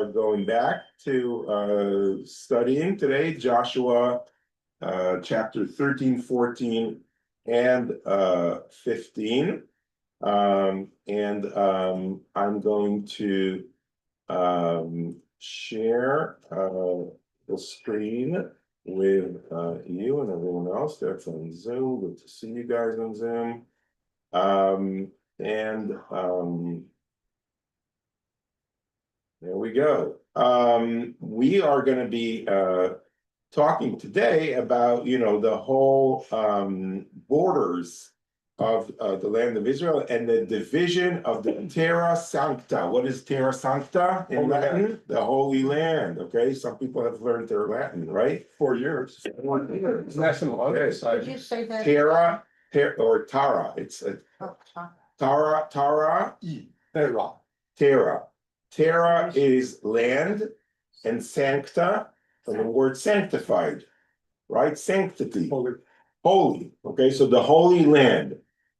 are going back to studying today Joshua chapter 13, 14, and 15. I'm going to share the screen with you and everyone else that's on Zoom. Good to see you guys on Zoom. There we go. We are going to be talking today about, the whole borders of the land of Israel and the division of the Terra Sancta. What is Terra Sancta in Latin? The Holy Land. Okay, some people have learned their Latin, right? 4 years. National Okay. Did you say that? Terra or Tara. It's a Tara. Terra. Terra is land, and sancta from the word sanctified, right? Sanctity. Holy. Okay, so the Holy Land.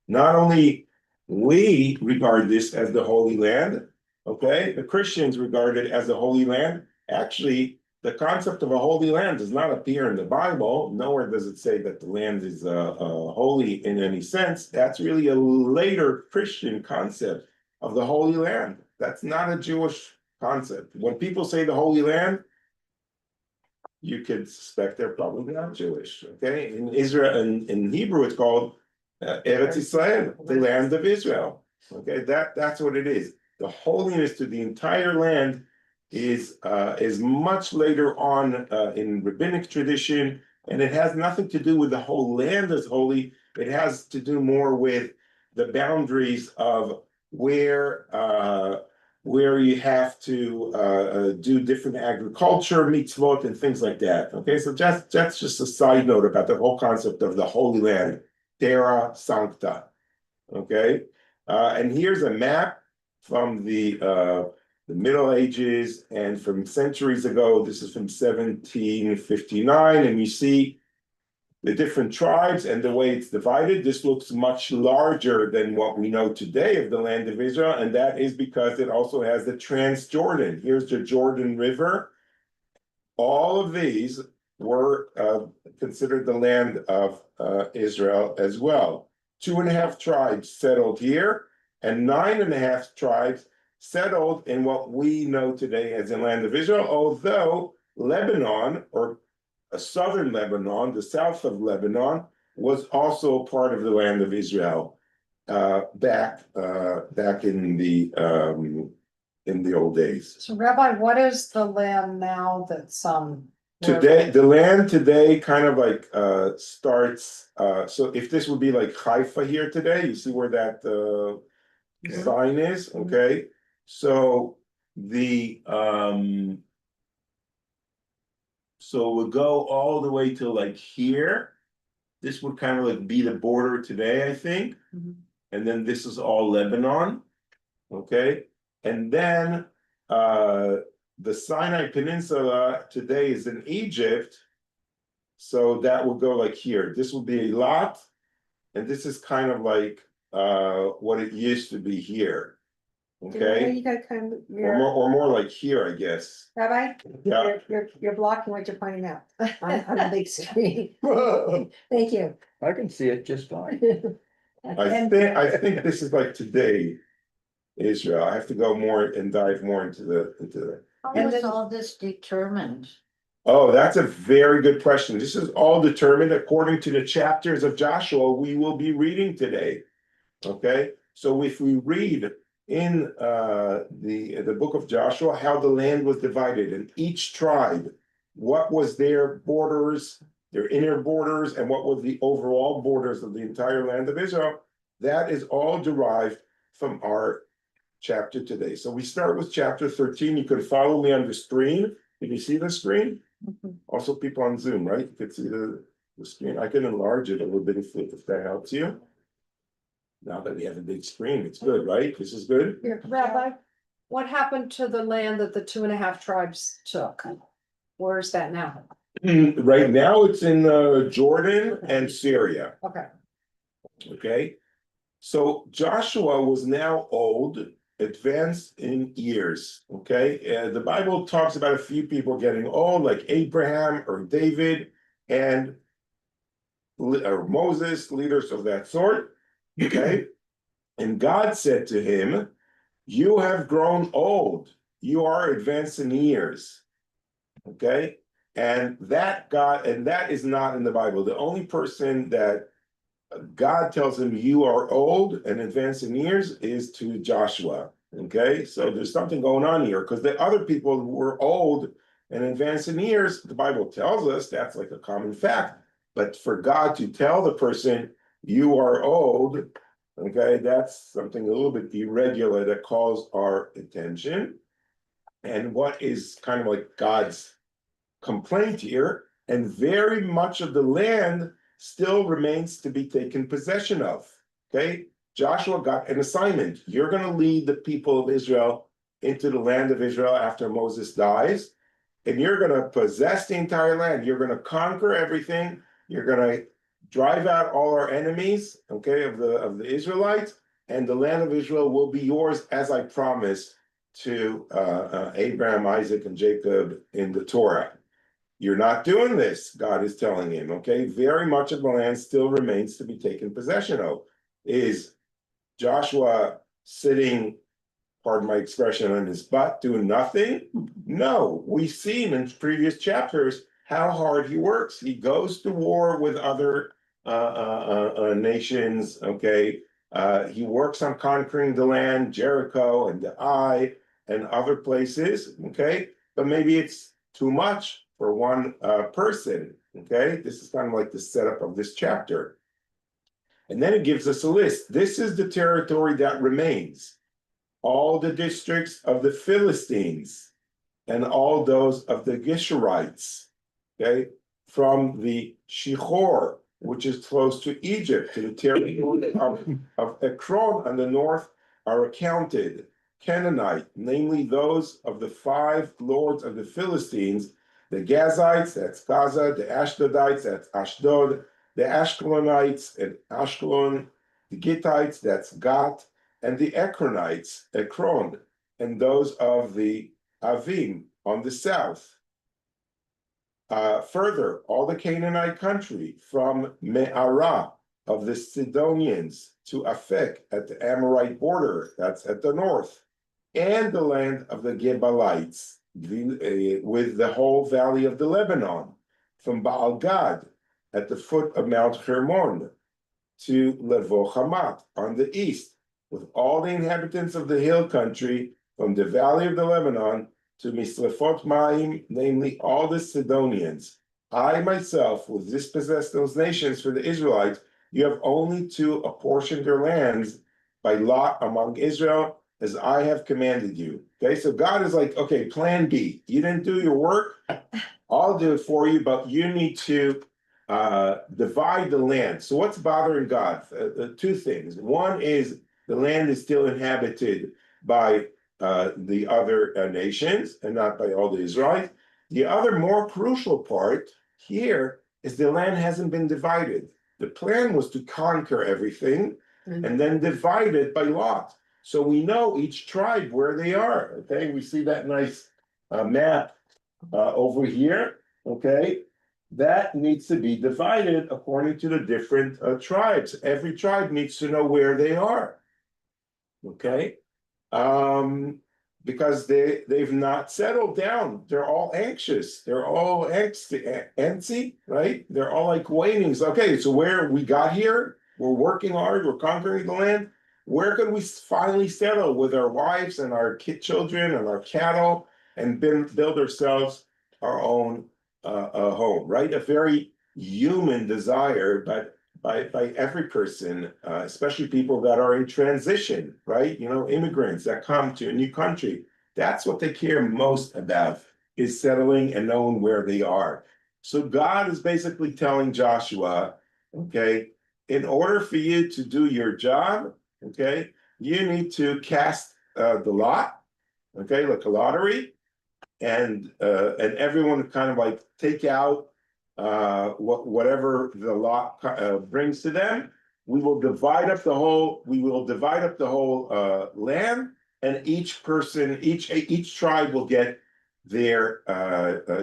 Not only we regard this as the Holy Land, okay, the Christians regard it as the Holy Land. Actually, the concept of a Holy Land does not appear in the Bible. Nowhere does it say that the land is holy in any sense. That's really a later Christian concept of the Holy Land. That's not a Jewish concept. When people say the Holy Land, you could suspect they're probably not Jewish. Okay, in Israel, in Hebrew, it's called Eretz Israel, the land of Israel. Okay, that's what it is. The holiness to the entire land is much later on in rabbinic tradition, and it has nothing to do with the whole land as holy. It has to do more with the boundaries of where you have to do different agriculture, mitzvot, and things like that. Okay, so that's just a side note about the whole concept of the Holy Land, Terra Sancta. Okay, and here's a map from the Middle Ages and from centuries ago. This is from 1759, and you see the different tribes and the way it's divided. This looks much larger than what we know today of the land of Israel, and that is because it also has the Transjordan. Here's the Jordan River. All of these were considered the land of Israel as well. 2.5 tribes settled here, and 9.5 tribes settled in what we know today as the land of Israel, although Lebanon, or southern Lebanon, the south of Lebanon, was also a part of the land of Israel back in the old days. So Rabbi, what is the land now that's Today, the land today kind of like starts. So if this would be like Haifa here today, you see where that sign is, okay? So so we'll go all the way to like here. This would kind of like be the border today, I think. And then this is all Lebanon, okay? And then the Sinai Peninsula today is in Egypt. So that will go like here. This will be a lot. And this is kind of like what it used to be here. Okay, you got kind of or more like here, I guess. Rabbi, Yeah. you're blocking what you're pointing out on the big screen. Thank you. I can see it just fine. I think this is like today, Israel. I have to go more and dive more into the. How was all this determined? Oh, that's a very good question. This is all determined according to the chapters of Joshua we will be reading today. Okay, so if we read in the book of Joshua how the land was divided, and each tribe, what was their borders, their inner borders, and what were the overall borders of the entire land of Israel, that is all derived from our chapter today. So we start with chapter 13. You could follow me on the screen. Can you see the screen? Also people on Zoom, right? You could see the screen. I can enlarge it a little bit if that helps you. Now that we have a big screen, it's good, right? This is good. Rabbi, what happened to the land that the 2.5 tribes took? Where is that now? Right now, it's in Jordan and Syria. Okay. Okay, so Joshua was now old, advanced in years. Okay, the Bible talks about a few people getting old, like Abraham or David and or Moses, leaders of that sort. Okay, and God said to him, "You have grown old. You are advanced in years." Okay, and that is not in the Bible. The only person that God tells him you are old and advanced in years is to Joshua. Okay, so there's something going on here because the other people who were old and advanced in years, the Bible tells us that's like a common fact. But for God to tell the person you are old, okay, that's something a little bit irregular that calls our attention. And what is kind of like God's complaint here, and very much of the land still remains to be taken possession of. Okay, Joshua got an assignment. You're going to lead the people of Israel into the land of Israel after Moses dies, and you're going to possess the entire land. You're going to conquer everything. You're going to drive out all our enemies, okay, of the Israelites, and the land of Israel will be yours as I promised to Abraham, Isaac, and Jacob in the Torah. You're not doing this, God is telling him, okay? Very much of the land still remains to be taken possession of. Is Joshua sitting, pardon my expression, on his butt doing nothing? No, we've seen in previous chapters how hard he works. He goes to war with other nations, okay? He works on conquering the land, Jericho and Ai and other places, okay? But maybe it's too much for one person, okay? This is kind of like the setup of this chapter. And then it gives us a list. This is the territory that remains. All the districts of the Philistines and all those of the Geshurites, okay? From the Shihor, which is close to Egypt, to the territory of Ekron on the north are accounted. Canaanite, namely those of the 5 lords of the Philistines, the Gazites, that's Gaza, the Ashdodites, that's Ashdod, the Ashkelonites and Ashkelon, the Gittites, that's Gat, and the Ekronites, Ekron, and those of the Avim on the south. Further, all the Canaanite country from Me'arah of the Sidonians to Aphek at the Amorite border, that's at the north, and the land of the Gebalites, with the whole valley of the Lebanon, from Baal Gad at the foot of Mount Hermon to Levo Hamat on the east, with all the inhabitants of the hill country from the valley of the Lebanon to Mislefot Maim, namely all the Sidonians. I myself will dispossess those nations for the Israelites. You have only to apportion their lands by lot among Israel, as I have commanded you. Okay, so God is like, okay, plan B. You didn't do your work, I'll do it for you, but you need to divide the land. So what's bothering God? 2 things. One is the land is still inhabited by the other nations and not by all the Israelites. The other more crucial part here is the land hasn't been divided. The plan was to conquer everything and then divide it by lot. So we know each tribe where they are, okay? We see that nice map over here, okay? That needs to be divided according to the different tribes. Every tribe needs to know where they are, okay? Because they've not settled down. They're all anxious. They're all antsy, right? They're all like waiting. So, okay, so where we got here, we're working hard, we're conquering the land. Where can we finally settle with our wives and our children and our cattle and build ourselves our own home, right? A very human desire, but by every person, especially people that are in transition, right? You know, immigrants that come to a new country. That's what they care most about, is settling and knowing where they are. So God is basically telling Joshua, okay, in order for you to do your job, okay, you need to cast the lot, okay, like a lottery, and everyone kind of like take out whatever the lot brings to them. We will divide up the whole land, and each tribe will get their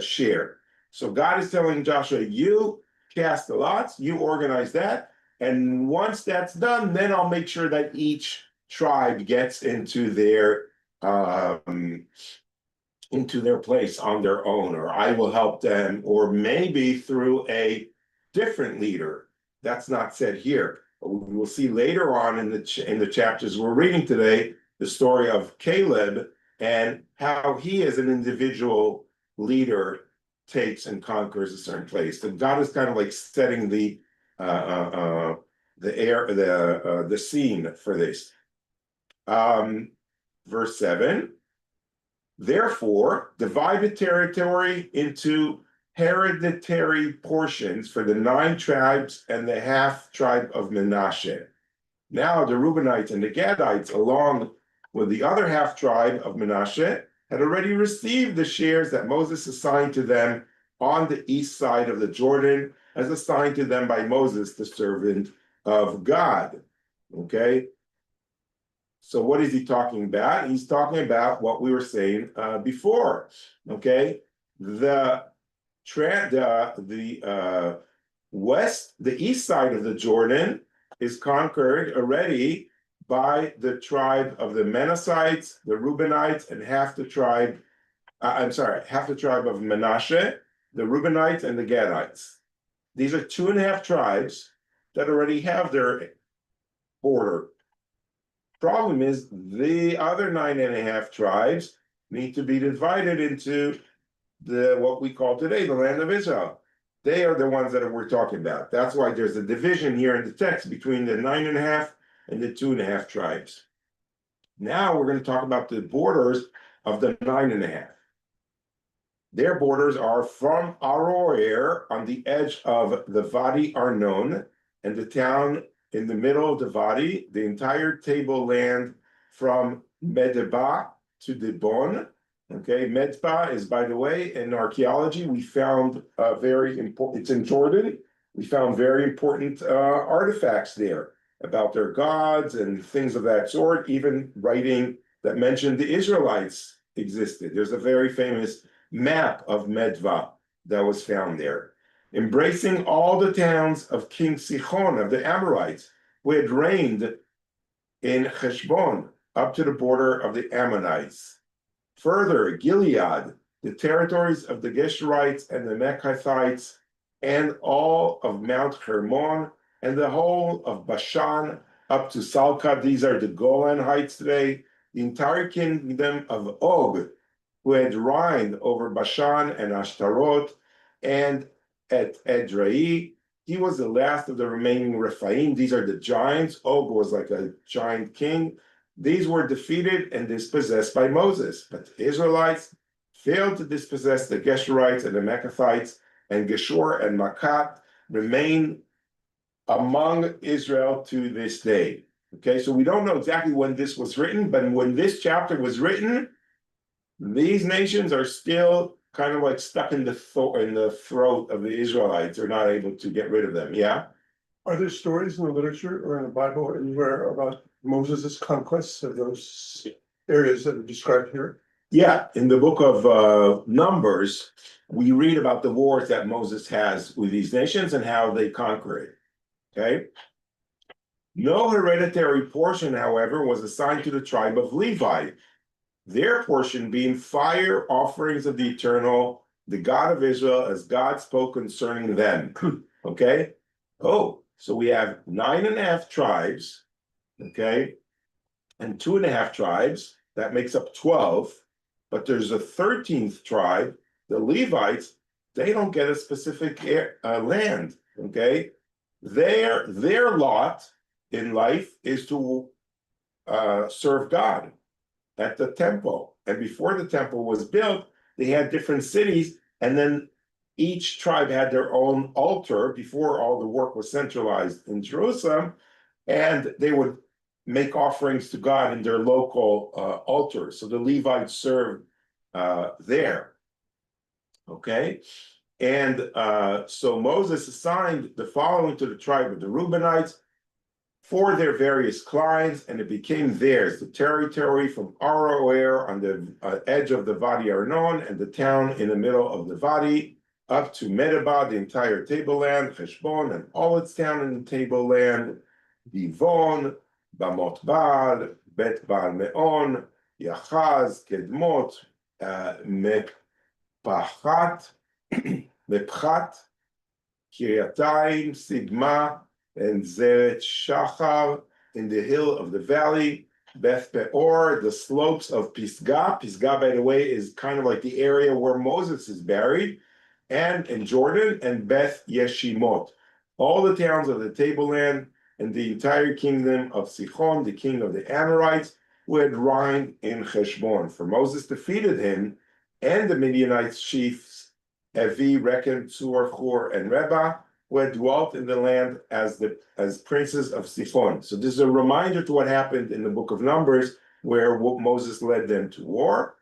share. So God is telling Joshua, you cast the lots, you organize that, and once that's done, then I'll make sure that each tribe gets into their place on their own, or I will help them, or maybe through a different leader. That's not said here. We will see later on in the chapters we're reading today the story of Caleb and how he, as an individual leader, takes and conquers a certain place. So God is kind of like setting the scene for this. Verse 7. Therefore, divide the territory into hereditary portions for the 9 tribes and the half tribe of Manasseh. Now the Reubenites and the Gadites, along with the other half tribe of Manasseh, had already received the shares that Moses assigned to them on the east side of the Jordan, as assigned to them by Moses, the servant of God. Okay? So what is he talking about? He's talking about what we were saying before. Okay, the east side of the Jordan is conquered already by the tribe of the Manassites, the Reubenites, and half the tribe of Manasseh, the Reubenites, and the Gadites. These are 2.5 tribes that already have their border. Problem is, the other 9.5 tribes need to be divided into what we call today the land of Israel. They are the ones that we're talking about. That's why there's a division here in the text between the 9.5 and the 2.5 tribes. Now we're going to talk about the borders of the 9.5. Their borders are from Aroer on the edge of the Vadi Arnon and the town in the middle of the Vadi, the entire tableland from Medeba to Dibon. Okay, Medeba is, by the way, in archaeology, we found very important, it's in Jordan, we found very important artifacts there about their gods and things of that sort, even writing that mentioned the Israelites existed. There's a very famous map of Medeba that was found there, embracing all the towns of King Sichon of the Amorites, who had reigned in Heshbon up to the border of the Ammonites. Further, Gilead, the territories of the Geshurites and the Mechithites, and all of Mount Hermon, and the whole of Bashan up to Salcah. These are the Golan Heights today. The entire kingdom of Og, who had reigned over Bashan and Ashtaroth, and at Edrei. He was the last of the remaining Rephaim. These are the giants. Og was like a giant king. These were defeated and dispossessed by Moses, but the Israelites failed to dispossess the Geshurites and the Mechithites, and Geshur and Makat remain among Israel to this day. Okay, so we don't know exactly when this was written, but when this chapter was written, these nations are still kind of like stuck in the throat of the Israelites. They're not able to get rid of them. Yeah. Are there stories in the literature or in the Bible anywhere about Moses' conquests of those areas that are described here? Yeah, in the book of Numbers, we read about the wars that Moses has with these nations and how they conquer it. Okay. No hereditary portion, however, was assigned to the tribe of Levi. Their portion being fire offerings of the eternal, the God of Israel, as God spoke concerning them. Okay. Oh, so we have 9.5 tribes, okay, and 2.5 tribes. That makes up 12. But there's a 13th tribe, the Levites. They don't get a specific land. Okay, their lot in life is to serve God at the temple. And before the temple was built, they had different cities, and then each tribe had their own altar before all the work was centralized in Jerusalem, and they would make offerings to God in their local altars. So the Levites served there. Okay, and so Moses assigned the following to the tribe of the Reubenites: for their various clients, and it became theirs, the territory from Aroer on the edge of the Vadi Arnon and the town in the middle of the Vadi, up to Medeba, the entire tableland, Heshbon, and all its town in the tableland, Divon, Bamot Baal, Bet Baal Meon, Yachaz, Kedmot, Mepachat, Mepchat, Kiryatayim, Sigma, and Zeret Shachar in the hill of the valley, Beth Peor, the slopes of Pisgah. Pisgah, by the way, is kind of like the area where Moses is buried, and in Jordan, and Beth Yeshimot. All the towns of the tableland and the entire kingdom of Sichon, the king of the Amorites, who had reigned in Heshbon. For Moses defeated him and the Midianite chiefs, Evi, Rekem, Tzur, Hur, and Rabbi, who had dwelt in the land as princes of Sichon. So this is a reminder to what happened in the book of Numbers, where Moses led them to war.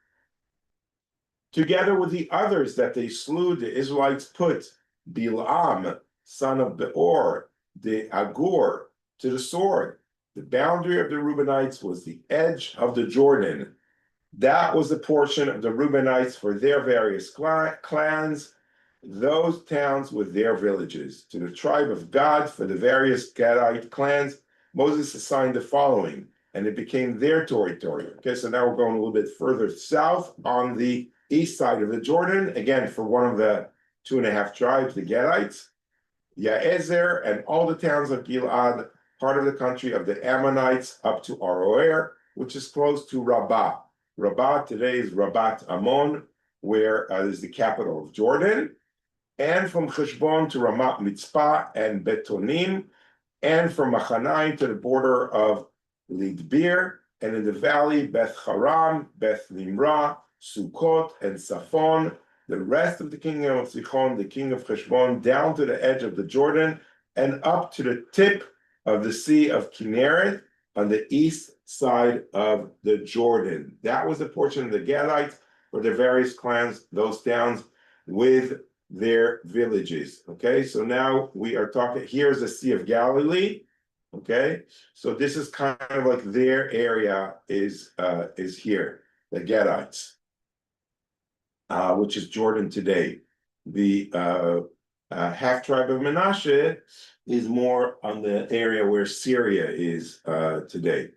Together with the others that they slew, the Israelites put Bilam, son of Beor, the Agur, to the sword. The boundary of the Reubenites was the edge of the Jordan. That was the portion of the Reubenites for their various clans, those towns with their villages. To the tribe of Gad for the various Gadite clans, Moses assigned the following, and it became their territory. Okay, so now we're going a little bit further south on the east side of the Jordan, again, for one of the 2.5 tribes, the Gadites, Yaezer, and all the towns of Gilad, part of the country of the Ammonites, up to Aroer, which is close to Rabbah. Rabbah today is Rabat Ammon, where is the capital of Jordan, and from Heshbon to Ramat Mitzpah and Betonim, and from Machanaim to the border of Lidbir, and in the valley, Beth Haram, Beth Nimrah, Sukkot, and Safon, the rest of the kingdom of Sichon, the king of Heshbon, down to the edge of the Jordan, and up to the tip of the Sea of Kinneret on the east side of the Jordan. That was the portion of the Gadites for the various clans, those towns with their villages. Okay, so now we are talking, here's the Sea of Galilee. Okay, so this is kind of like their area is here, the Gadites, which is Jordan today. The half tribe of Menashe is more on the area where Syria is today.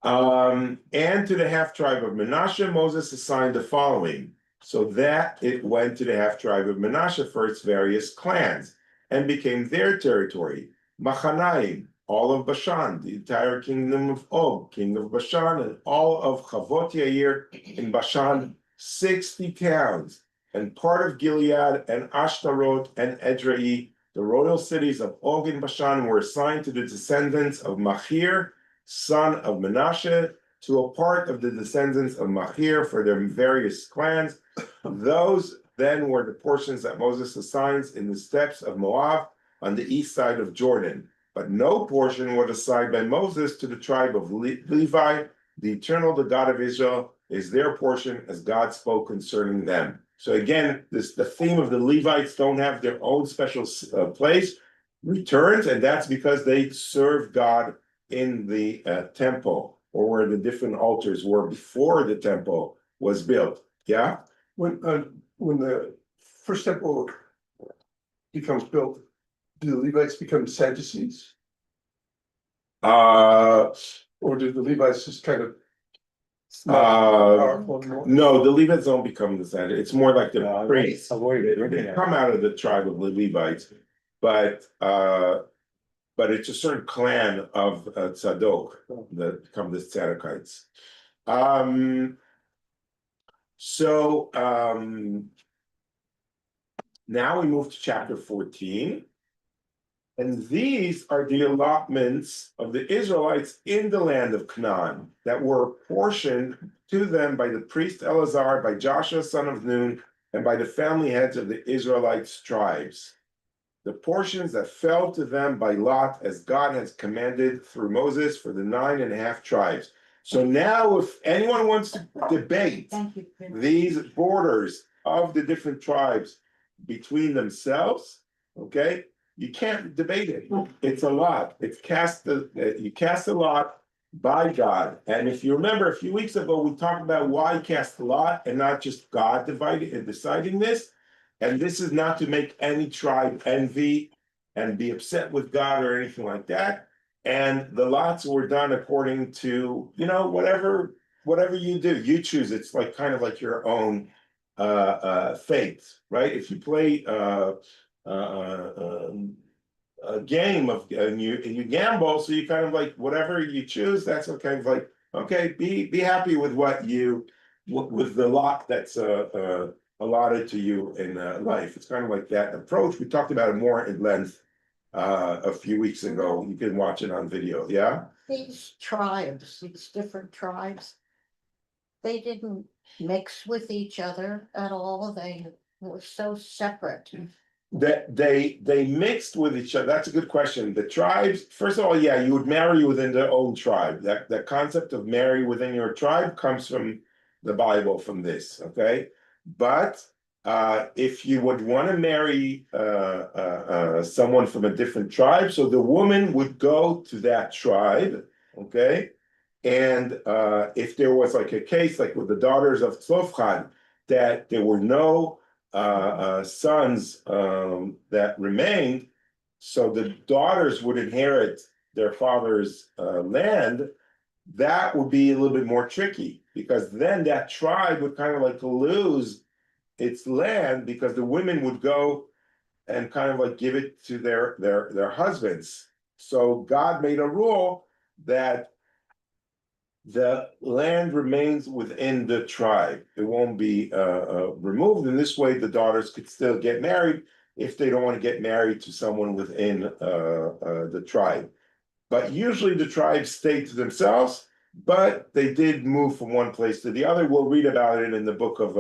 And to the half tribe of Menashe, Moses assigned the following, so that it went to the half tribe of Menashe for its various clans and became their territory. Machanaim, all of Bashan, the entire kingdom of Og, king of Bashan, and all of Chavot Yair in Bashan, 60 towns, and part of Gilead and Ashtarot and Edrei, the royal cities of Og and Bashan, were assigned to the descendants of Machir, son of Menashe, to a part of the descendants of Machir for their various clans. Those then were the portions that Moses assigns in the steppes of Moab on the east side of Jordan. But no portion was assigned by Moses to the tribe of Levi. The Eternal, the God of Israel, is their portion as God spoke concerning them. So again, the theme of the Levites don't have their own special place returns, and that's because they serve God in the temple, or where the different altars were before the temple was built. Yeah? When the first temple becomes built, do the Levites become Sadducees? Or do the Levites just kind of powerful anymore? No, the Levites don't become the Sadducees. It's more like the priests. Avoid They come out of the tribe of the Levites, but it's a certain clan of Tzadok that become the Tzadokites. Now we move to chapter 14. And these are the allotments of the Israelites in the land of Canaan that were apportioned to them by the priest Eleazar, by Joshua son of Nun, and by the family heads of the Israelites' tribes. The portions that fell to them by lot, as God has commanded through Moses for the 9.5 tribes. So now if anyone wants to debate these borders of the different tribes between themselves, okay, you can't debate it. It's a lot. You cast a lot by God. And if you remember a few weeks ago, we talked about why cast a lot and not just God dividing and deciding this. And this is not to make any tribe envy and be upset with God or anything like that. And the lots were done according to, whatever you do, you choose. It's like kind of like your own fate, right? If you play a game and you gamble, so you kind of like whatever you choose, that's okay. Like, okay, be happy with with the lot that's allotted to you in life. It's kind of like that approach. We talked about it more in length a few weeks ago. You can watch it on video. Yeah. These tribes, these different tribes, they didn't mix with each other at all. They were so separate. That they mixed with each other. That's a good question. The tribes, first of all, yeah, you would marry within their own tribe. That concept of marry within your tribe comes from the Bible, from this, okay? But if you would want to marry someone from a different tribe, so the woman would go to that tribe, okay? And if there was like a case, like with the daughters of Tzlofchad, that there were no sons that remained, so the daughters would inherit their father's land, that would be a little bit more tricky, because then that tribe would kind of like lose its land, because the women would go and kind of like give it to their husbands. So God made a rule that the land remains within the tribe. It won't be removed. In this way, the daughters could still get married if they don't want to get married to someone within the tribe. But usually the tribes stay to themselves, but they did move from one place to the other. We'll read about it in the book of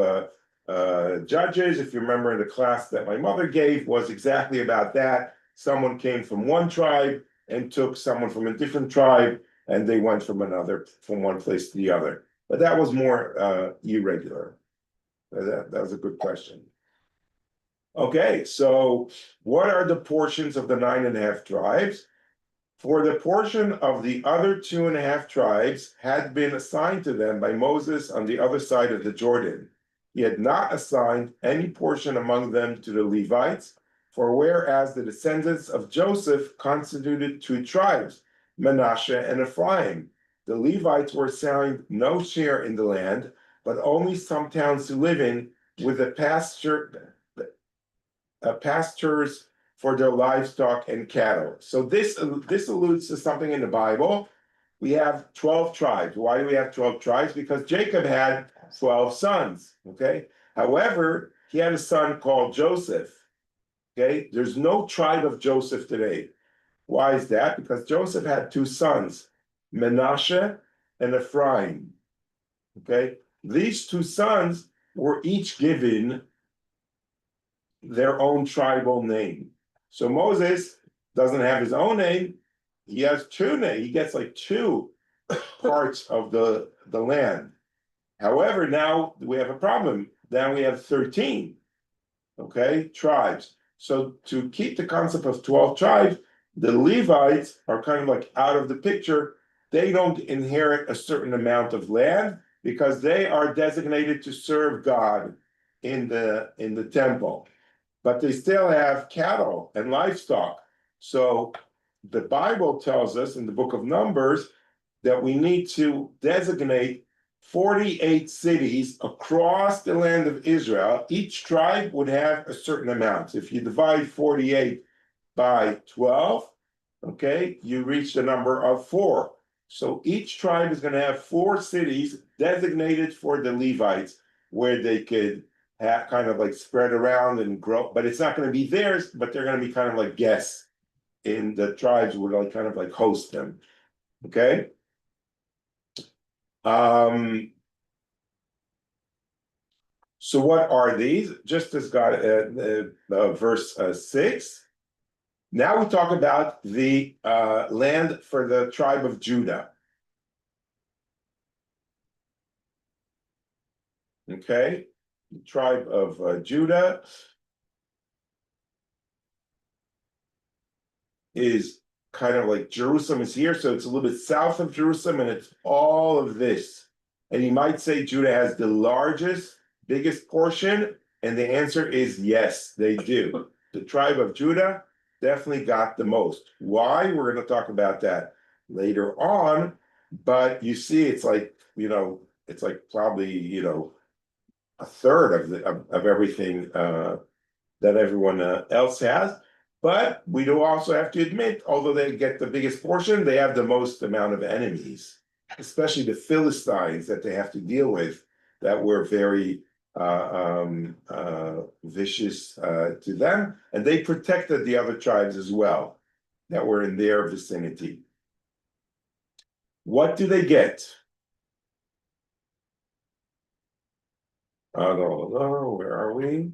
Judges. If you remember, the class that my mother gave was exactly about that. Someone came from one tribe and took someone from a different tribe, and they went from one place to the other. But that was more irregular. That was a good question. Okay, so what are the portions of the 9.5 tribes? For the portion of the other 2.5 tribes had been assigned to them by Moses on the other side of the Jordan. He had not assigned any portion among them to the Levites, for whereas the descendants of Joseph constituted 2 tribes, Manasseh and Ephraim, the Levites were assigned no share in the land, but only some towns to live in, with the pastures for their livestock and cattle. So this alludes to something in the Bible. We have 12 tribes. Why do we have 12 tribes? Because Jacob had 12 sons, okay? However, he had a son called Joseph, okay? There's no tribe of Joseph today. Why is that? Because Joseph had 2 sons, Manasseh and Ephraim, okay? These 2 sons were each given their own tribal name. So Moses doesn't have his own name. He has 2 names. He gets like 2 parts of the land. However, now we have a problem. Now we have 13, okay, tribes. So to keep the concept of 12 tribes, the Levites are kind of like out of the picture. They don't inherit a certain amount of land because they are designated to serve God in the temple. But they still have cattle and livestock. So the Bible tells us in the book of Numbers that we need to designate 48 cities across the land of Israel. Each tribe would have a certain amount. If you divide 48 by 12, okay, you reach the number of 4. So each tribe is going to have 4 cities designated for the Levites, where they could kind of like spread around and grow, but it's not going to be theirs, but they're going to be kind of like guests in the tribes, would like kind of like host them. Okay. So what are these? Just as God, verse 6. Now we talk about the land for the tribe of Judah. Okay. The tribe of Judah. is kind of like Jerusalem is here, so it's a little bit south of Jerusalem, and it's all of this. And you might say Judah has the largest, biggest portion, and the answer is yes, they do. The tribe of Judah definitely got the most. Why? We're going to talk about that later on, but you see, it's like, it's like probably, a third of everything that everyone else has. But we do also have to admit, although they get the biggest portion, they have the most amount of enemies, especially the Philistines that they have to deal with, that were very vicious to them, and they protected the other tribes as well that were in their vicinity. What do they get? Where are we?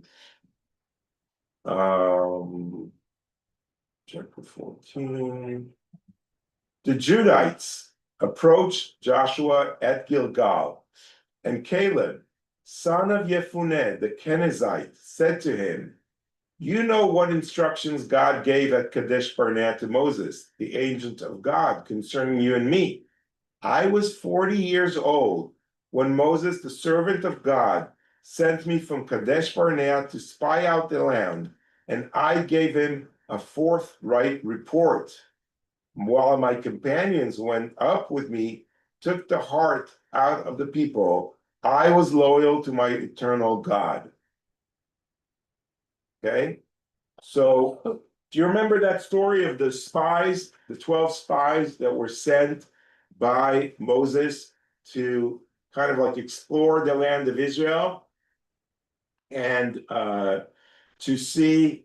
Chapter 14. The Judites approached Joshua at Gilgal, and Caleb, son of Yefuneh, the Kenizzite, said to him, "You know what instructions God gave at Kadesh Barnea to Moses, the agent of God, concerning you and me. I was 40 years old when Moses, the servant of God, sent me from Kadesh Barnea to spy out the land, and I gave him a forthright report. While my companions went up with me, took the heart out of the people, I was loyal to my eternal God." Okay, so do you remember that story of the spies, the 12 spies that were sent by Moses to kind of like explore the land of Israel and to see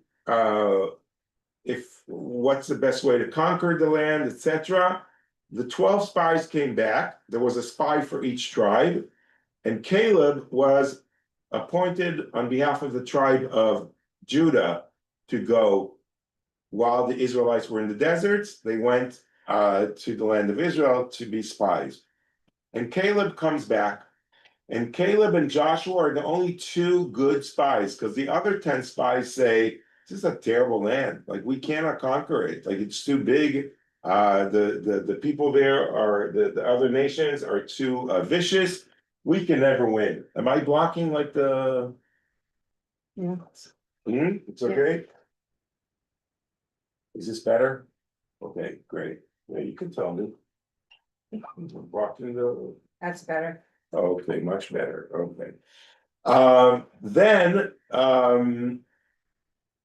if what's the best way to conquer the land, etc. The 12 spies came back. There was a spy for each tribe, and Caleb was appointed on behalf of the tribe of Judah to go. While the Israelites were in the deserts, they went to the land of Israel to be spies. And Caleb comes back, and Caleb and Joshua are the only two good spies, because the other 10 spies say, "This is a terrible land. Like, we cannot conquer it. Like, it's too big. The people there are, the other nations are too vicious. We can never win." Am I blocking like the? Yeah. It's okay. Is this better? Okay, great. Yeah, you can tell me. Blocking the. That's better. Okay, much better. Okay. Then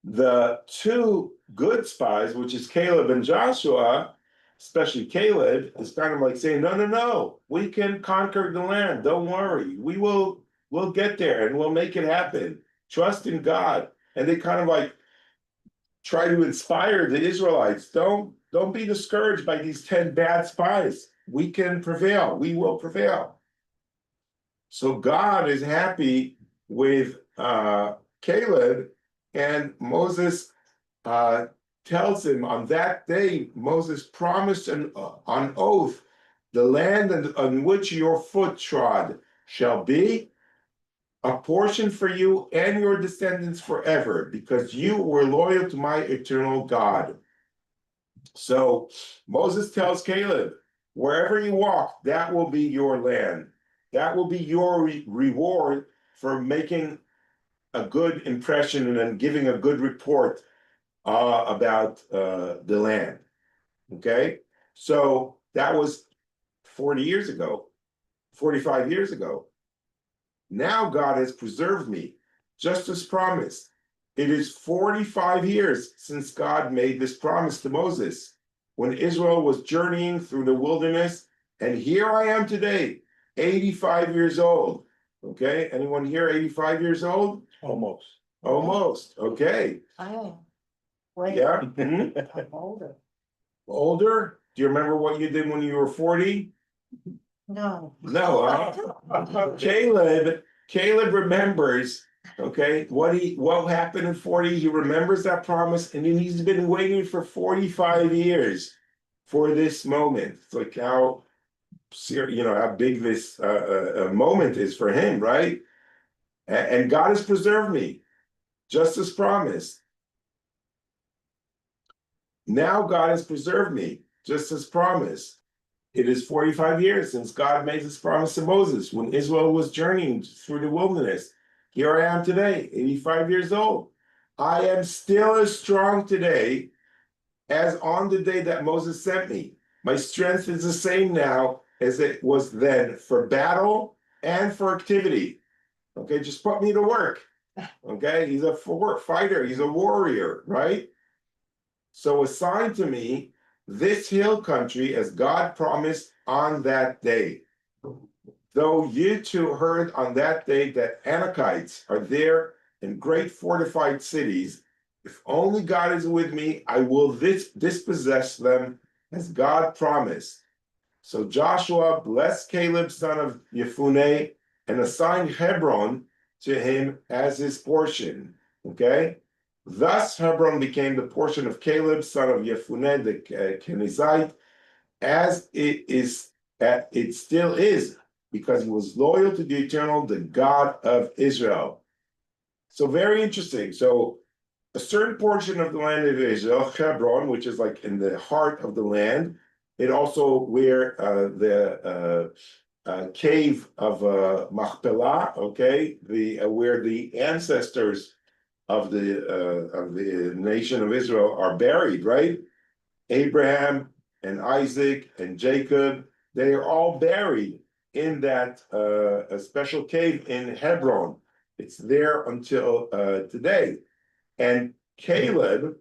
the two good spies, which is Caleb and Joshua, especially Caleb, is kind of like saying, "No, no, no, we can conquer the land. Don't worry. We'll get there and we'll make it happen. Trust in God." And they kind of like try to inspire the Israelites. Don't be discouraged by these 10 bad spies. We can prevail. We will prevail. So God is happy with Caleb, and Moses tells him on that day, Moses promised on oath, "The land on which your foot trod shall be a portion for you and your descendants forever, because you were loyal to my eternal God." So Moses tells Caleb, wherever you walk, that will be your land. That will be your reward for making a good impression and then giving a good report about the land. Okay, so that was 40 years ago, 45 years ago. Now God has preserved me, just as promised. It is 45 years since God made this promise to Moses when Israel was journeying through the wilderness, and here I am today, 85 years old. Okay, anyone here 85 years old? Almost. Almost, okay. I am. Wait, Yeah, I'm older. older? Do you remember what you did when you were 40? No. No, huh? Caleb remembers, okay, what happened in 40. He remembers that promise, and then he's been waiting for 45 years for this moment. It's like how how big this moment is for him, right? And God has preserved me, just as promised. now God has preserved me, just as promised. It is 45 years since God made this promise to Moses when Israel was journeying through the wilderness. Here I am today, 85 years old. I am still as strong today as on the day that Moses sent me. My strength is the same now as it was then for battle and for activity. Okay, just put me to work. Okay, he's a fighter, he's a warrior, right? So assign to me this hill country as God promised on that day. Though you two heard on that day that Anakites are there in great fortified cities, if only God is with me, I will dispossess them as God promised. So Joshua blessed Caleb, son of Yefuneh, and assigned Hebron to him as his portion. Okay? Thus Hebron became the portion of Caleb, son of Yefuneh, the Kenizzite, as it still is, because he was loyal to the Eternal, the God of Israel. So very interesting. So a certain portion of the land of Israel, Hebron, which is like in the heart of the land, it also where the cave of Machpelah, okay, where the ancestors of the nation of Israel are buried, right? Abraham and Isaac and Jacob, they are all buried in that a special cave in Hebron. It's there until today. And Caleb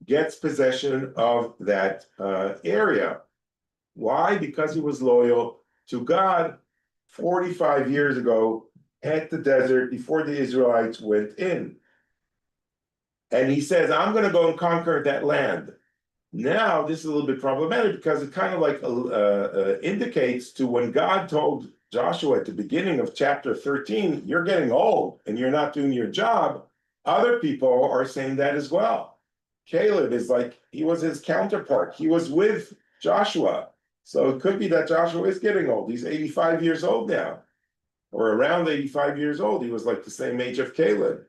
gets possession of that area. Why? Because he was loyal to God 45 years ago at the desert before the Israelites went in. And he says, I'm going to go and conquer that land. Now, this is a little bit problematic because it kind of like indicates to when God told Joshua at the beginning of chapter 13, you're getting old and you're not doing your job. Other people are saying that as well. Caleb is like, he was his counterpart. He was with Joshua. So it could be that Joshua is getting old. He's 85 years old now, or around 85 years old. He was like the same age of Caleb.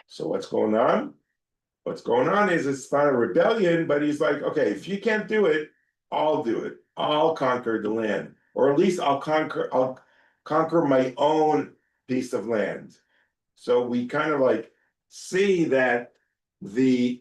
So what's going on? What's going on is it's not a rebellion, but he's like, okay, if you can't do it, I'll do it. I'll conquer the land, or at least I'll conquer my own piece of land. So we kind of like see that the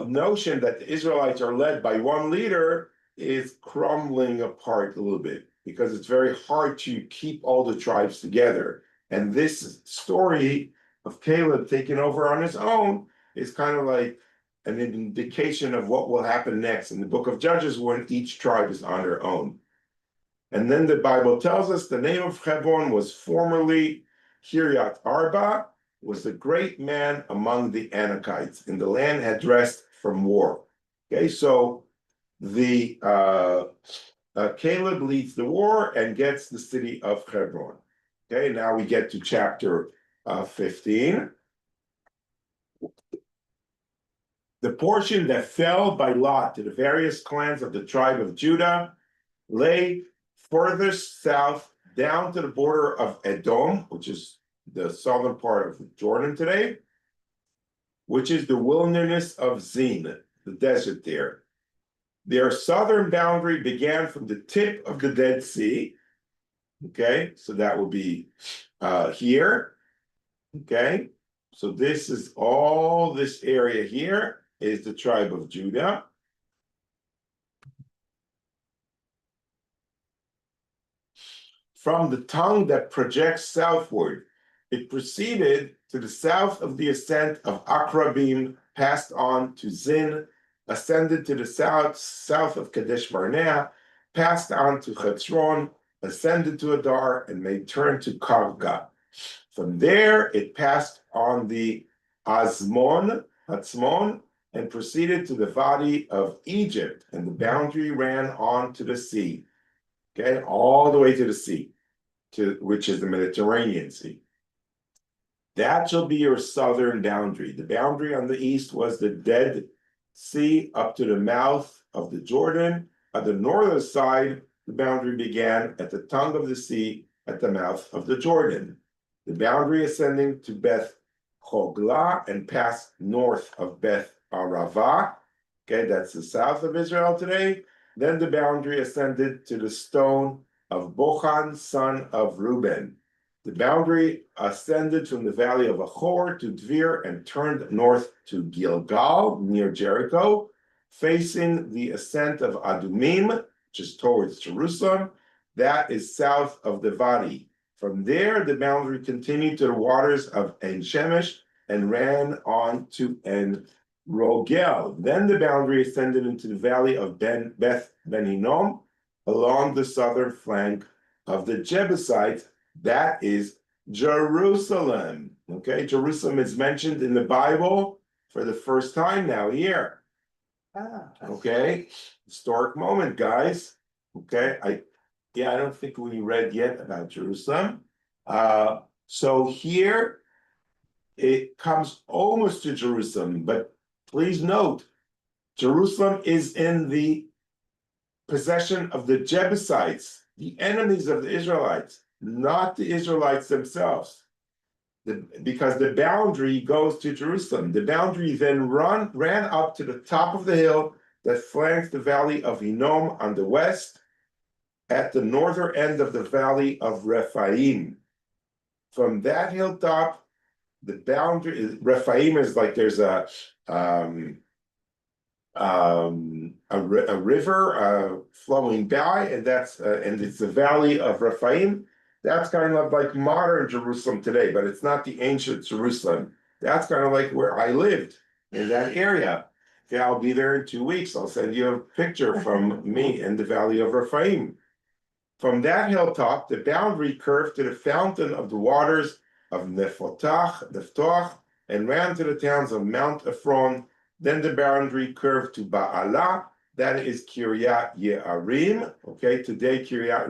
notion that the Israelites are led by one leader is crumbling apart a little bit because it's very hard to keep all the tribes together. And this story of Caleb taking over on his own is kind of like an indication of what will happen next in the book of Judges when each tribe is on their own. And then the Bible tells us the name of Hebron was formerly Kiryat Arba, was a great man among the Anakites, and the land had rest from war. Okay, so the Caleb leads the war and gets the city of Hebron. Okay, now we get to chapter 15. The portion that fell by lot to the various clans of the tribe of Judah lay furthest south down to the border of Edom, which is the southern part of Jordan today, which is the wilderness of Zin, the desert there. Their southern boundary began from the tip of the Dead Sea. Okay, so that will be here. Okay, so this is all this area here is the tribe of Judah. From the tongue that projects southward, it proceeded to the south of the ascent of Akrabim, passed on to Zin, ascended to the south of Kadesh Barnea, passed on to Chetzron, ascended to Adar, and made turn to Karga. From there, it passed on the Hatzmon, and proceeded to the Valley of Egypt, and the boundary ran on to the sea. Okay, all the way to the sea, which is the Mediterranean Sea. That shall be your southern boundary. The boundary on the east was the Dead Sea up to the mouth of the Jordan. On the northern side, the boundary began at the tongue of the sea at the mouth of the Jordan. The boundary ascending to Beth Choglah and passed north of Beth Arava. Okay, that's the south of Israel today. Then the boundary ascended to the stone of Bochan, son of Reuben. The boundary ascended from the valley of Achor to Dvir and turned north to Gilgal, near Jericho, facing the ascent of Adumim, which is towards Jerusalem. That is south of the Vadi. From there, the boundary continued to the waters of En Shemesh and ran on to En Rogel. Then the boundary ascended into the valley of Beth Ben Hinnom along the southern flank of the Jebusites. That is Jerusalem. Okay, Jerusalem is mentioned in the Bible for the first time now here. Okay, historic moment, guys. Okay, I don't think we read yet about Jerusalem. So here it comes almost to Jerusalem, but please note, Jerusalem is in the possession of the Jebusites, the enemies of the Israelites, not the Israelites themselves. Because the boundary goes to Jerusalem. The boundary then ran up to the top of the hill that flanks the valley of Hinnom on the west, at the northern end of the valley of Rephaim. From that hilltop, the boundary is Rephaim is like there's a river flowing by, and that's and it's the valley of Rephaim. That's kind of like modern Jerusalem today, but it's not the ancient Jerusalem. That's kind of like where I lived in that area. Okay, I'll be there in 2 weeks. I'll send you a picture from me in the valley of Rephaim. From that hilltop, the boundary curved to the fountain of the waters of Nephtoach, and ran to the towns of Mount Ephron. Then the boundary curved to Baalah, that is Kiryat Yearim. Okay, today Kiryat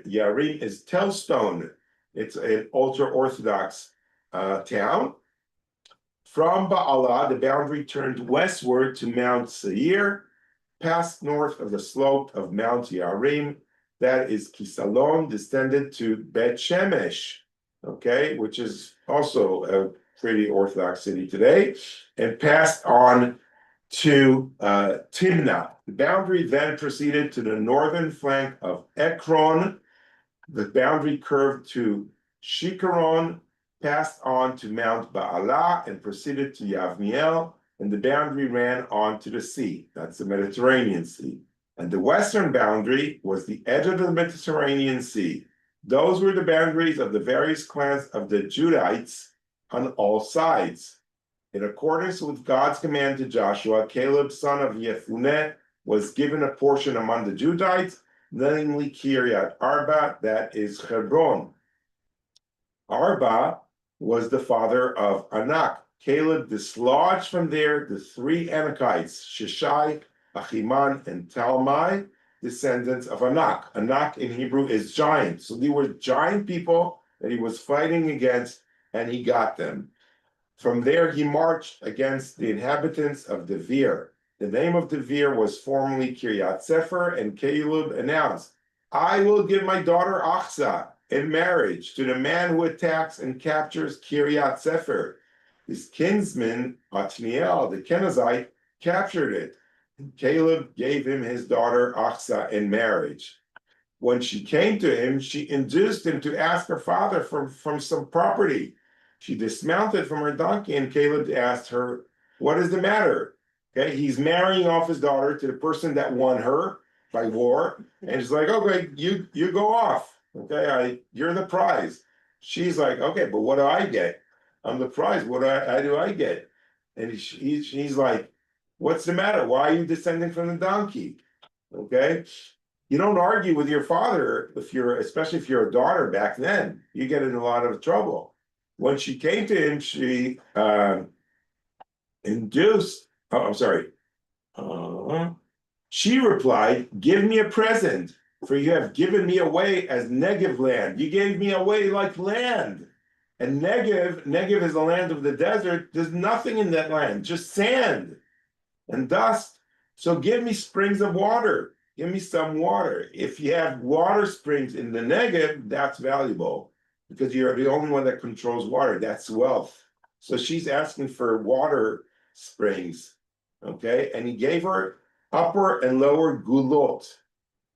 Yearim is Telstone. It's an ultra-Orthodox town. From Baalah, the boundary turned westward to Mount Seir, passed north of the slope of Mount Yearim. That is Kisalon, descended to Bet Shemesh, okay, which is also a pretty Orthodox city today, and passed on to Timnah. The boundary then proceeded to the northern flank of Ekron. The boundary curved to Shikaron, passed on to Mount Baalah, and proceeded to Yavniel, and the boundary ran on to the sea. That's the Mediterranean Sea. And the western boundary was the edge of the Mediterranean Sea. Those were the boundaries of the various clans of the Judites on all sides. In accordance with God's command to Joshua, Caleb, son of Yefuneh, was given a portion among the Judites, namely Kiryat Arba, that is Hebron. Arba was the father of Anak. Caleb dislodged from there the 3 Anakites, Shishai, Achiman, and Talmai, descendants of Anak. Anak in Hebrew is giant. So they were giant people that he was fighting against, and he got them. From there, he marched against the inhabitants of Devir. The name of Devir was formerly Kiryat Sefer, and Caleb announced, I will give my daughter Achsa in marriage to the man who attacks and captures Kiryat Sefer. His kinsman, Othniel, the Kenizzite, captured it. Caleb gave him his daughter Achsa in marriage. When she came to him, she induced him to ask her father from some property. She dismounted from her donkey, and Caleb asked her, what is the matter? Okay, he's marrying off his daughter to the person that won her by war, and she's like, okay, you go off. Okay, you're the prize. She's like, okay, but what do I get? I'm the prize. What do I get? And she's like, what's the matter? Why are you descending from the donkey? Okay, you don't argue with your father especially if you're a daughter back then. You get in a lot of trouble. When she came to him, she she replied, give me a present, for you have given me away as Negev land. You gave me away like land. And Negev is the land of the desert. There's nothing in that land, just sand and dust. So give me springs of water. Give me some water. If you have water springs in the Negev, that's valuable, because you're the only one that controls water. That's wealth. So she's asking for water springs. Okay, and he gave her upper and lower gulot.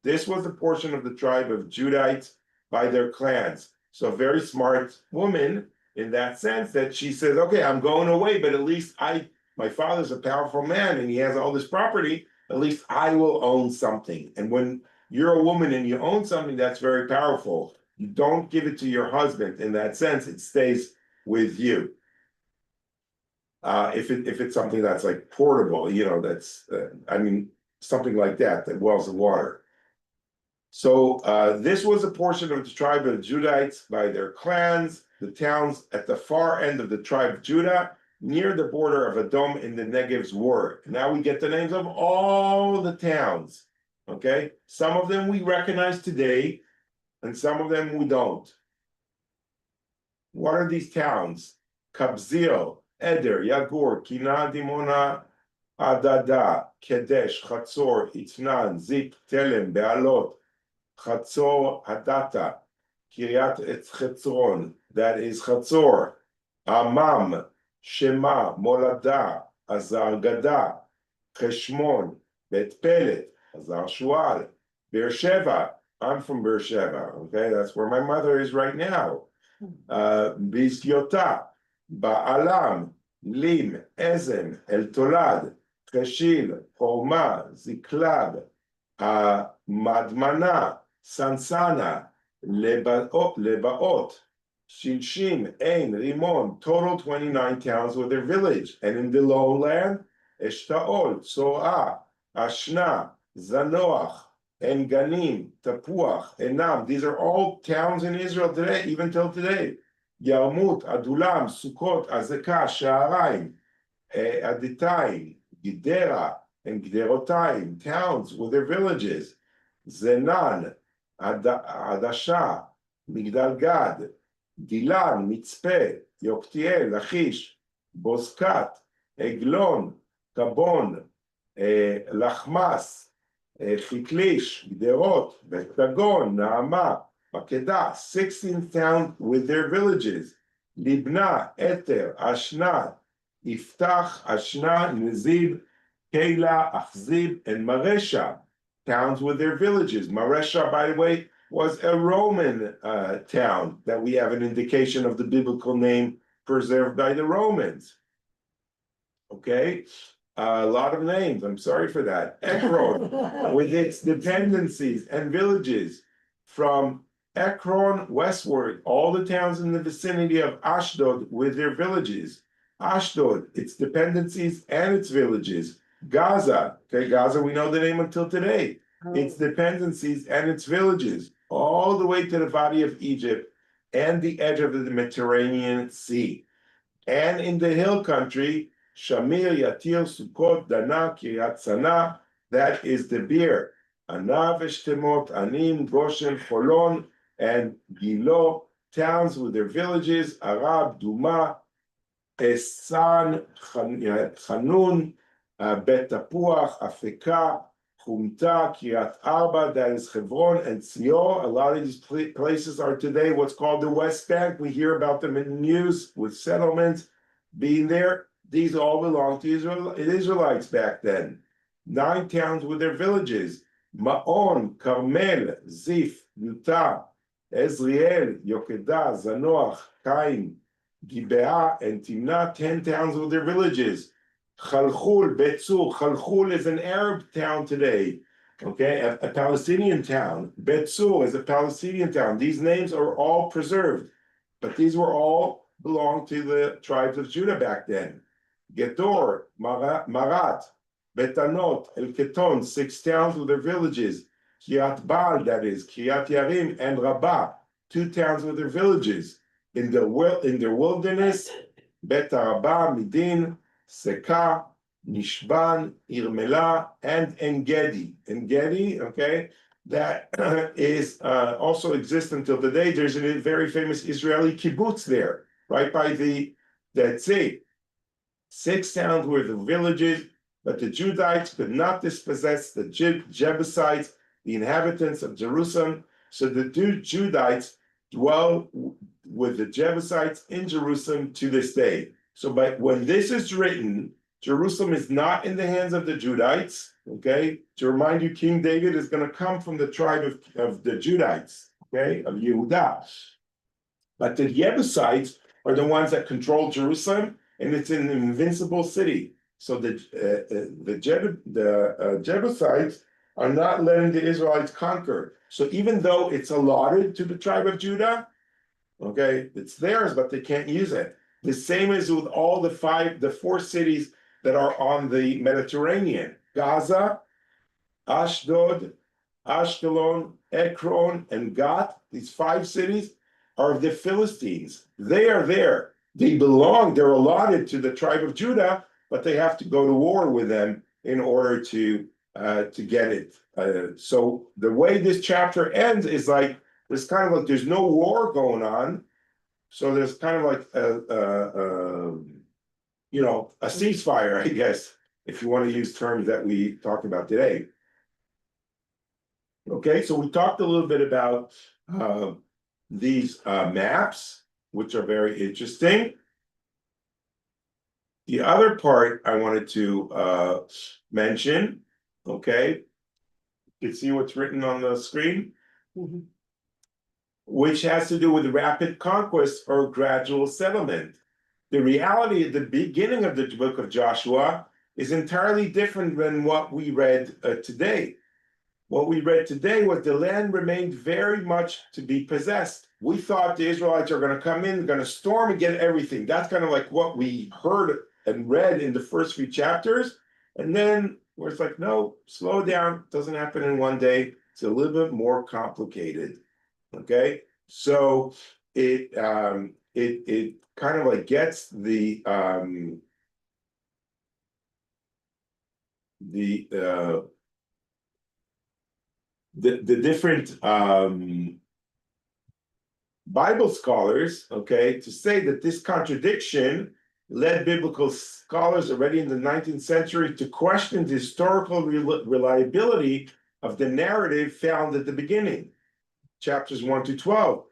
This was a portion of the tribe of Judites by their clans. So a very smart woman in that sense that she says, okay, I'm going away, but at least my father's a powerful man and he has all this property, at least I will own something. And when you're a woman and you own something, that's very powerful. You don't give it to your husband in that sense, it stays with you. If it's something that's like portable, that's, something like that wells of water. So this was a portion of the tribe of Judites by their clans, the towns at the far end of the tribe of Judah, near the border of Edom in the Negev's war. Now we get the names of all the towns. Okay, some of them we recognize today, and some of them we don't. What are these towns? Kabzeel, Eder, Yagur, Kina, Dimona, Adada, Kedesh, Chatzor, Itznan, Zip, Telem, Bealot, Chatzor, Hadata, Kiryat Etzchetzron, that is Chatzor, Amam, Shema, Molada, Azar Gada, Cheshmon, Bet Pelet, Azar Shual, Beersheba. I'm from Beersheba, okay? That's where my mother is right now. Bizyota, Ba'alam, Lim, Ezem, El Tolad, Cheshil, Horma, Ziklab, Madmana, Sansana, Lebaot, Shilshim, Ein, Rimon, total 29 towns with their village. And in the lowland, Eshtaol, Tsoa, Ashna, Zanoach, En-Ganim, Tapuach, Enam. These are all towns in Israel today, even till today. Yarmut, Adulam, Sukkot, Azekah, Sha'araim, Aditaim, Gidera, and Gderotaim, towns with their villages. Zenan, Adasha, Migdal Gad, Gilan, Mitzpeh, Yoktiel, Lachish, Bozkat, Eglon, Kabon, Lachmas, Chiklish, Gderot, Bet-Dagon, Naama, Makedah, 16 towns with their villages. Libna, Eter, Ashna, Iftach, Ashna, Nizib, Keilah, Achzib, and Maresha, towns with their villages. Maresha, by the way, was a Roman town that we have an indication of the biblical name preserved by the Romans. Okay, a lot of names, I'm sorry for that. Ekron, with its dependencies and villages, from Ekron westward, all the towns in the vicinity of Ashdod with their villages. Ashdod, its dependencies and its villages. Gaza, okay, Gaza, we know the name until today. Its dependencies and its villages, all the way to the Valley of Egypt and the edge of the Mediterranean Sea. And in the hill country, Shamir, Yatir, Sukkot, Dana, Kiryat Sana, that is the beer. Anav, Eshtemot, Anim, Goshen, Cholon, and Gilo, towns with their villages, Arab, Duma, Esan, Chanun, Bet Tapuach, Afeka, Chumta, Kiryat Arba, that is Hebron, and Tzio. A lot of these places are today what's called the West Bank. We hear about them in the news with settlements being there. These all belong to Israelites back then. 9 towns with their villages. Ma'on, Carmel, Zif, Yuta, Ezriel, Yokedah, Zanoach, Kain, Gibeah, and Timnah, 10 towns with their villages. Chalchul, Betzur. Chalchul is an Arab town today, okay, a Palestinian town. Betzur is a Palestinian town. These names are all preserved, but these were all belonged to the tribes of Judah back then. Gedor, Marat, Betanot, El Keton, 6 towns with their villages. Kiryat Baal, that is, Kiryat Yarim, and Rabbah, 2 towns with their villages. In their wilderness, Bet Arabah, Midin, Sekah, Nishban, Irmela, and En-Gedi. En-Gedi, okay, that is also exists until today. There's a very famous Israeli kibbutz there, right by the Tzvi. 6 towns were the villages, but the Judites could not dispossess the Jebusites, the inhabitants of Jerusalem. So the Judites dwell with the Jebusites in Jerusalem to this day. So, but when this is written, Jerusalem is not in the hands of the Judites, okay? To remind you, King David is going to come from the tribe of the Judites, okay, of Yehudah. But the Jebusites are the ones that control Jerusalem, and it's an invincible city. So the Jebusites are not letting the Israelites conquer. So even though it's allotted to the tribe of Judah, okay, it's theirs, but they can't use it. The same is with all the four cities that are on the Mediterranean: Gaza, Ashdod, Ashkelon, Ekron, and Gat. These 5 cities are of the Philistines. They are there. They're allotted to the tribe of Judah, but they have to go to war with them in order to get it. So the way this chapter ends is like, there's no war going on. So there's kind of like a ceasefire, I guess, if you want to use terms that we talked about today. Okay, so we talked a little bit about these maps, which are very interesting. The other part I wanted to mention, okay, you can see what's written on the screen, which has to do with rapid conquest or gradual settlement. The reality at the beginning of the book of Joshua is entirely different than what we read today. What we read today was the land remained very much to be possessed. We thought the Israelites are going to come in, going to storm and get everything. That's kind of like what we heard and read in the first few chapters. And then where it's like, no, slow down. It doesn't happen in one day. It's a little bit more complicated. Okay, so it kind of like gets the different Bible scholars, okay, to say that this contradiction led biblical scholars already in the 19th century to question the historical reliability of the narrative found at the beginning, chapters 1 to 12.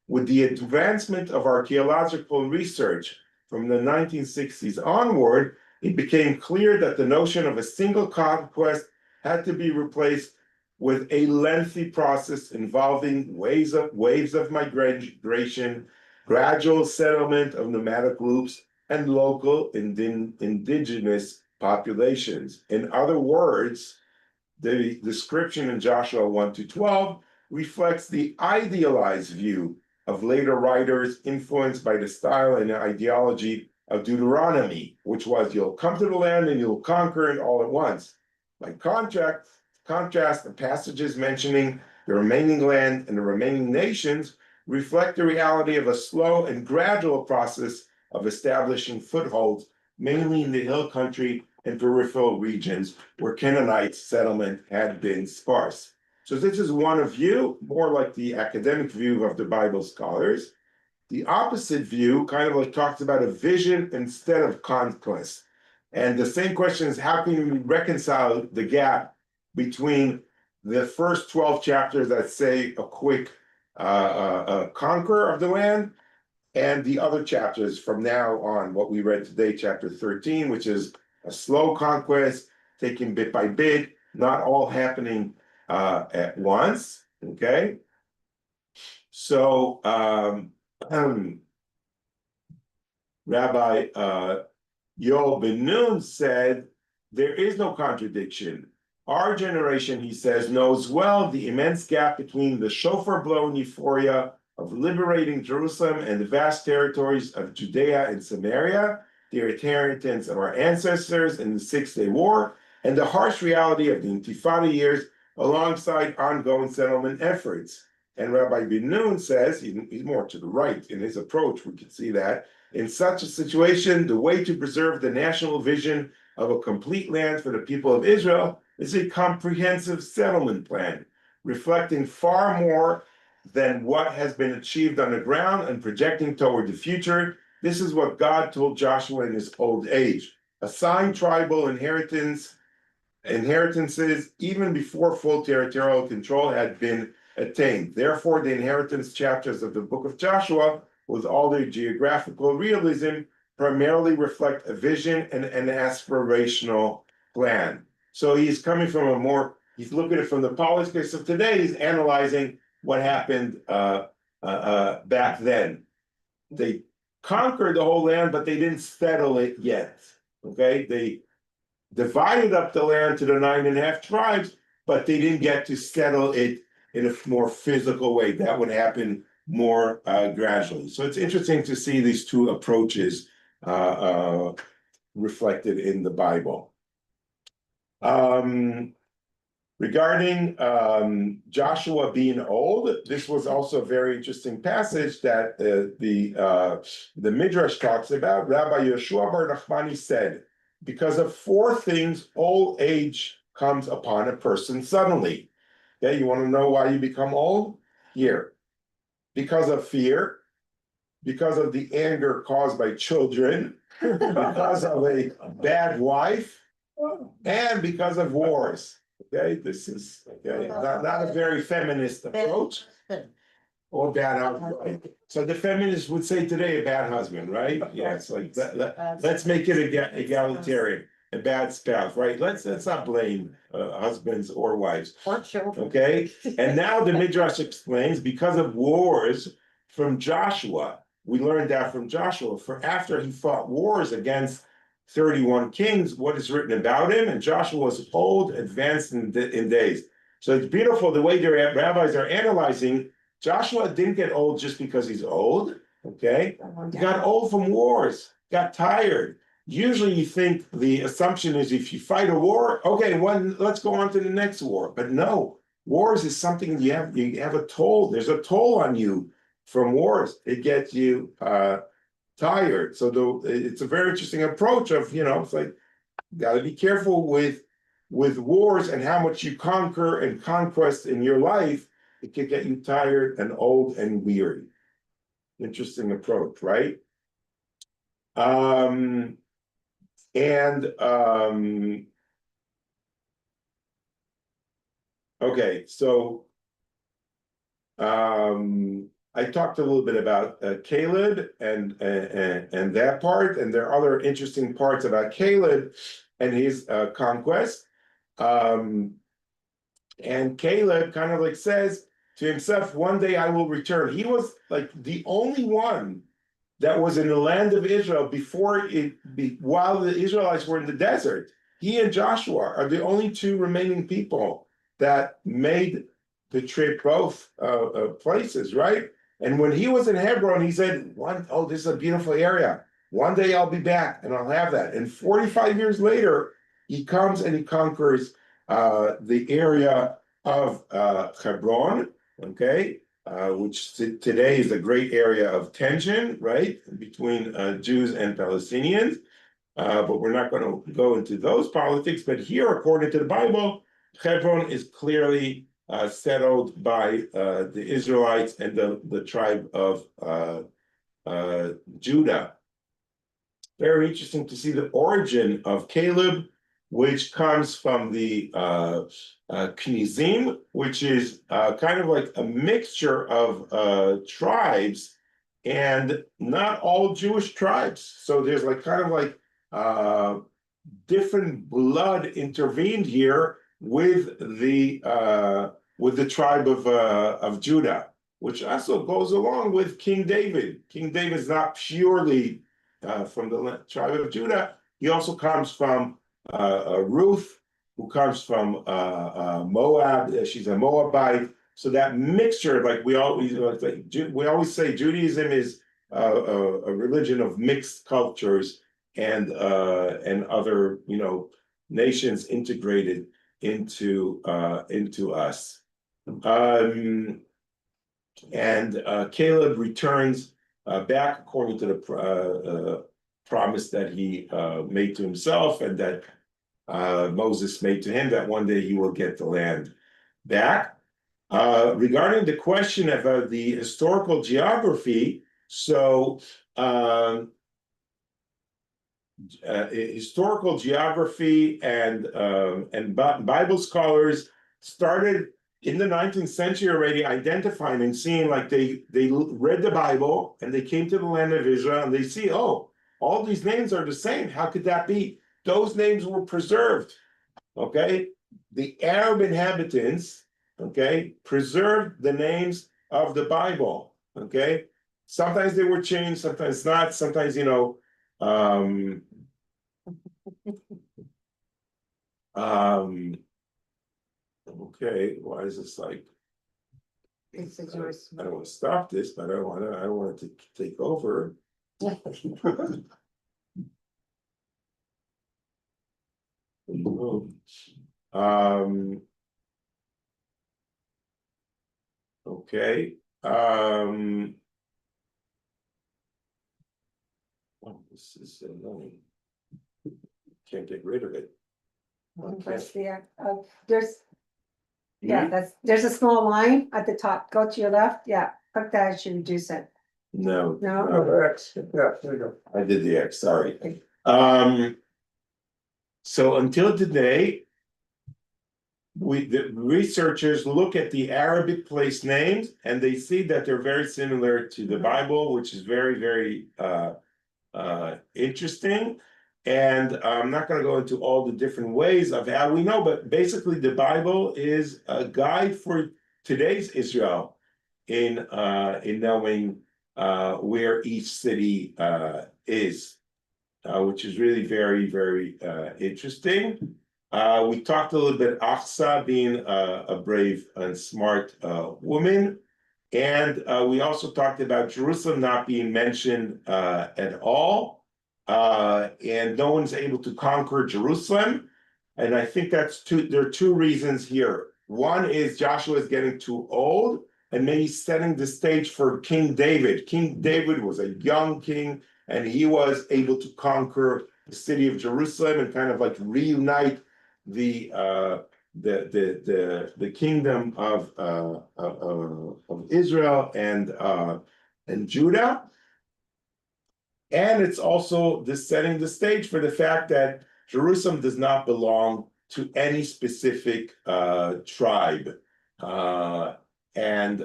With the advancement of archaeological research from the 1960s onward, it became clear that the notion of a single conquest had to be replaced with a lengthy process involving waves of migration, gradual settlement of nomadic groups, and local indigenous populations. In other words, the description in Joshua 1 to 12 reflects the idealized view of later writers influenced by the style and ideology of Deuteronomy, which was, you'll come to the land and you'll conquer it all at once. By contrast, the passages mentioning the remaining land and the remaining nations reflect the reality of a slow and gradual process of establishing footholds, mainly in the hill country and peripheral regions where Canaanite settlement had been sparse. So this is one view, more like the academic view of the Bible scholars. The opposite view kind of like talks about a vision instead of conquest. And the same question is, how can we reconcile the gap between the first 12 chapters that say a quick conquer of the land, and the other chapters from now on, what we read today, chapter 13, which is a slow conquest, taken bit by bit, not all happening at once, okay? So Rabbi Yoel Ben Nun said, there is no contradiction. Our generation, he says, knows well the immense gap between the shofar-blown euphoria of liberating Jerusalem and the vast territories of Judea and Samaria, the inheritance of our ancestors in the Six-Day War, and the harsh reality of the Intifada years alongside ongoing settlement efforts. And Rabbi Ben Nun says, he's more to the right in his approach, we can see that, in such a situation, the way to preserve the national vision of a complete land for the people of Israel is a comprehensive settlement plan, reflecting far more than what has been achieved on the ground and projecting toward the future. This is what God told Joshua in his old age. Assign tribal inheritances even before full territorial control had been attained. Therefore, the inheritance chapters of the book of Joshua, with all their geographical realism, primarily reflect a vision and an aspirational plan. So he's coming from he's looking at it from the politics of today, he's analyzing what happened back then. They conquered the whole land, but they didn't settle it yet. Okay, they divided up the land to the 9.5 tribes, but they didn't get to settle it in a more physical way. That would happen more gradually. So it's interesting to see these two approaches reflected in the Bible. Regarding Joshua being old, this was also a very interesting passage that the Midrash talks about. Rabbi Yeshua bar Nachmani said, because of 4 things, old age comes upon a person suddenly. Okay, you want to know why you become old? Here. Because of fear, because of the anger caused by children, because of a bad wife, and because of wars. Okay, this is not a very feminist approach. Or bad husband. So the feminists would say today a bad husband, right? Yeah, it's like let's make it egalitarian, a bad spouse, right? Let's not blame husbands or wives. Or children. Okay, and now the Midrash explains because of wars from Joshua. We learned that from Joshua. For after he fought wars against 31 kings, what is written about him? And Joshua was old, advanced in days. So it's beautiful the way the rabbis are analyzing. Joshua didn't get old just because he's old, okay? He got old from wars, got tired. Usually you think the assumption is if you fight a war, okay, let's go on to the next war. But no, wars is something you have a toll. There's a toll on you from wars. It gets you tired. So it's a very interesting approach of, it's like, gotta be careful with wars and how much you conquer and conquest in your life. It can get you tired and old and weary. Interesting approach, right? Okay, so I talked a little bit about Caleb and that part, and there are other interesting parts about Caleb and his conquest. And Caleb kind of like says to himself, one day I will return. He was like the only one that was in the land of Israel while the Israelites were in the desert. He and Joshua are the only 2 remaining people that made the trip both places, right? And when he was in Hebron, he said, this is a beautiful area. One day I'll be back and I'll have that. And 45 years later, he comes and he conquers the area of Hebron, okay, which today is a great area of tension, right, between Jews and Palestinians. But we're not going to go into those politics. But here, according to the Bible, Hebron is clearly settled by the Israelites and the tribe of Judah. Very interesting to see the origin of Caleb, which comes from the Knizim, which is kind of like a mixture of tribes, and not all Jewish tribes. So there's like kind of like different blood intervened here with the tribe of Judah, which also goes along with King David. King David is not purely from the tribe of Judah. He also comes from Ruth, who comes from Moab. She's a Moabite. So that mixture, like we always say, Judaism is a religion of mixed cultures and other nations integrated into us. And Caleb returns back according to the promise that he made to himself and that Moses made to him, that one day he will get the land back. Regarding the question of the historical geography, so historical geography and Bible scholars started in the 19th century already identifying and seeing, like they read the Bible and they came to the land of Israel and they see, all these names are the same. How could that be? Those names were preserved. Okay, the Arab inhabitants, okay, preserved the names of the Bible. Okay, sometimes they were changed, sometimes not, sometimes, okay, why is this like? This is yours. I don't want to stop this, but I don't want it to take over. Um. Okay, oh, this is annoying. Can't get rid of it. Press the, there's. Yeah, there's a small line at the top, go to your left, yeah, click that, it should reduce it, No. no? Oh, X, yeah, there you go. I did the X, sorry. So until today. The researchers look at the Arabic place names and they see that they're very similar to the Bible, which is very, very interesting. And I'm not going to go into all the different ways of how we know, but basically the Bible is a guide for today's Israel in knowing where each city is, which is really very, very interesting. We talked a little bit Achsa being a brave and smart woman. And we also talked about Jerusalem not being mentioned at all. And no one's able to conquer Jerusalem. And I think there are two reasons here. One is Joshua is getting too old and maybe setting the stage for King David. King David was a young king and he was able to conquer the city of Jerusalem and kind of like reunite the kingdom of Israel and Judah. And it's also setting the stage for the fact that Jerusalem does not belong to any specific tribe, and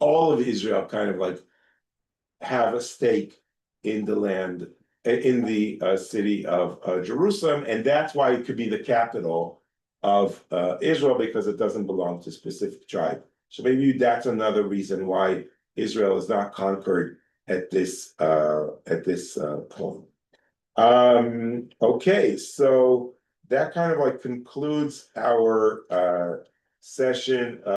all of Israel kind of like have a stake in the land, in the city of Jerusalem, and that's why it could be the capital of Israel, because it doesn't belong to a specific tribe. So maybe that's another reason why Israel is not conquered at this point. Okay, so that kind of like concludes our session.